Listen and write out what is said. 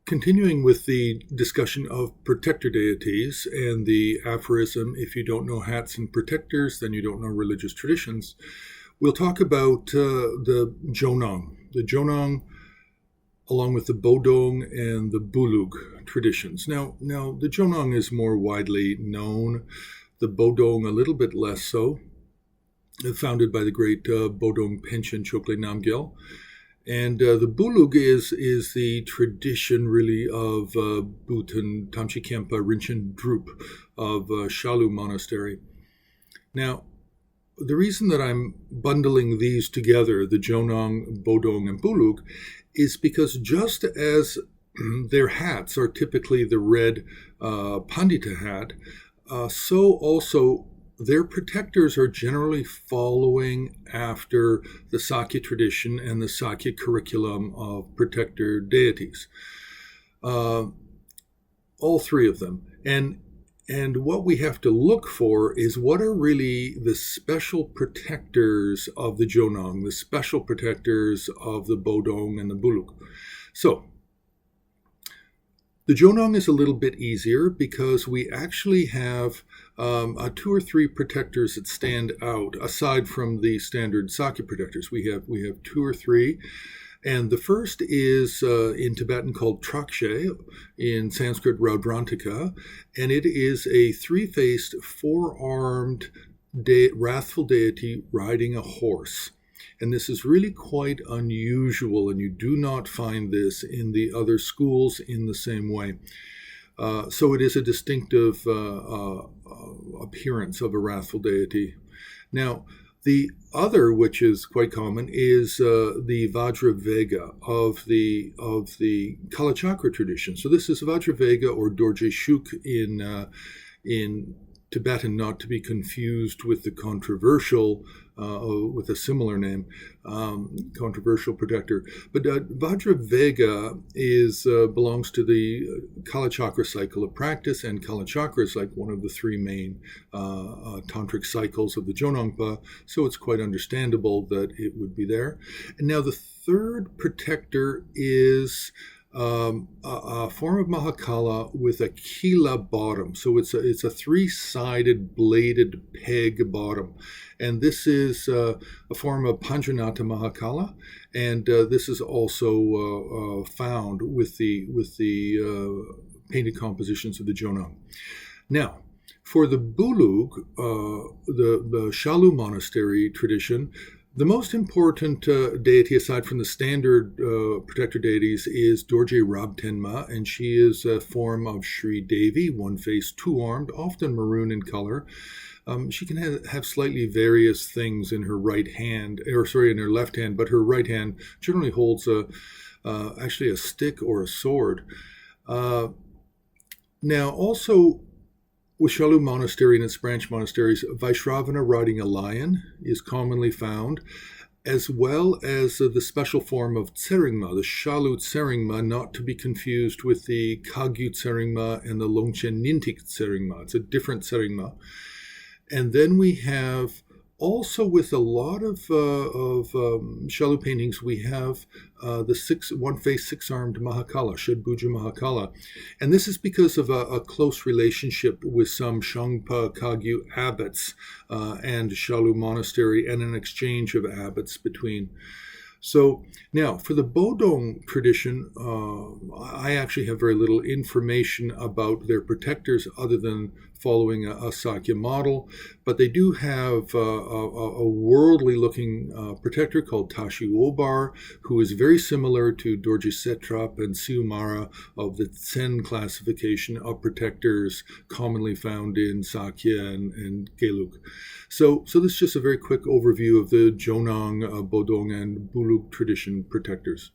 continuing with the discussion of protector deities and the aphorism, if you don't know hats and protectors, then you don't know religious traditions, we'll talk about the Jonang. The Jonang, along with the Bodong and the Bulug traditions. Now the Jonang is more widely known, the Bodong a little bit less so, founded by the great Bodong Penchen Chokle Namgyal. And the Bulug is the tradition really of Bhutan Tamchi Khenpa Rinchen Drup of Shalu Monastery. Now, the reason that I'm bundling these together, the Jonang, Bodong, and Bulug, is because just as their hats are typically the red Pandita hat, so also their protectors are generally following after the Sakya tradition and the Sakya curriculum of protector deities. All three of them. And what we have to look for is what are really the special protectors of the Jonang, the special protectors of the Bodong and the Bulug. So, the Jonang is a little bit easier because we actually have two or three protectors that stand out aside from the standard Sakya protectors. We have two or three, and the first is in Tibetan called Trakshe, in Sanskrit Raudrantika, and it is a three-faced, four-armed wrathful deity riding a horse. And this is really quite unusual, and you do not find this in the other schools in the same way. So it is a distinctive appearance of a wrathful deity. Now, the other, which is quite common, is the Vajra Vega of the Kala Chakra tradition. So this is Vajra Vega or Dorje Shuk in Tibetan, not to be confused with the controversial, with a similar name, controversial protector. But Vajra Vega belongs to the Kala Chakra cycle of practice, and Kala Chakra is like one of the three main tantric cycles of the Jonangpa, so it's quite understandable that it would be there. And now the third protector is a form of Mahakala with a kila bottom. So it's a three-sided bladed peg bottom. And this is a form of Panjanata Mahakala. And this is also found with the painted compositions of the Jonang. Now, for the Bulug, the Shalu Monastery tradition, the most important deity, aside from the standard protector deities, is Dorje Rabtenma, and she is a form of Sri Devi, one-faced, two-armed, often maroon in color. She can have slightly various things in her right hand, in her left hand, but her right hand generally holds actually a stick or a sword. Now, also, with Shalu Monastery and its branch monasteries, Vaishravana riding a lion is commonly found, as well as the special form of Tseringma, the Shalu Tseringma, not to be confused with the Kagyu Tseringma and the Longchen Nintik Tseringma. It's a different Tseringma. And then we have, also with a lot of Shalu paintings, we have the one-faced, six-armed Mahakala, Shadbhuja Mahakala. And this is because of a close relationship with some Shangpa Kagyu abbots and Shalu Monastery, and an exchange of abbots between. So now, for the Bodong tradition, I actually have very little information about their protectors other than following a Sakya model, but they do have a worldly-looking protector called Tashi Obar, who is very similar to Dorje Setrap and Siumara of the Tsen classification of protectors commonly found in Sakya and Gelug. So this is just a very quick overview of the Jonang, Bodong, and Bulug tradition protectors.